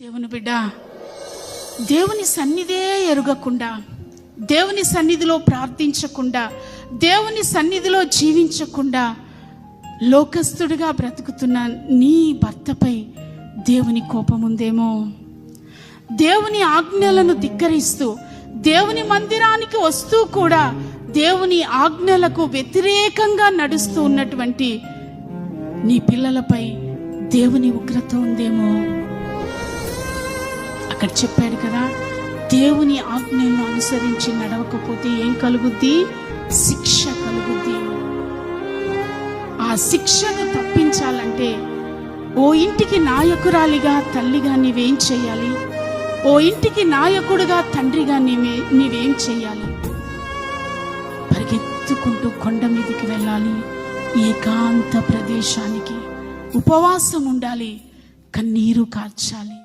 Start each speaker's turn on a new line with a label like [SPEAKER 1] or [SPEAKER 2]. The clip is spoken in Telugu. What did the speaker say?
[SPEAKER 1] దేవుని బిడ్డ, దేవుని సన్నిధే ఎరుగకుండా, దేవుని సన్నిధిలో ప్రార్థించకుండా, దేవుని సన్నిధిలో జీవించకుండా లోకస్తుడిగా బ్రతుకుతున్న నీ భర్తపై దేవుని కోపం ఉందేమో. దేవుని ఆజ్ఞలను ధిక్కరిస్తూ దేవుని మందిరానికి వస్తూ కూడా దేవుని ఆజ్ఞలకు వ్యతిరేకంగా నడుస్తూ ఉన్నటువంటి నీ పిల్లలపై దేవుని ఉగ్రత ఉందేమో. అక్కడ చెప్పాడు కదా, దేవుని ఆజ్ఞలను అనుసరించి నడవకపోతే ఏం కలుగుద్ది? శిక్ష కలుగుద్ది. ఆ శిక్షను తప్పించాలంటే ఓ ఇంటికి నాయకురాలిగా తల్లిగా నీవేం చేయాలి? ఓ ఇంటికి నాయకుడిగా తండ్రిగా నీవేం చేయాలి? పరిగెత్తుకుంటూ కొండ మీదకి వెళ్ళాలి, ఏకాంత ప్రదేశానికి ఉపవాసం ఉండాలి, కన్నీరు కార్చాలి.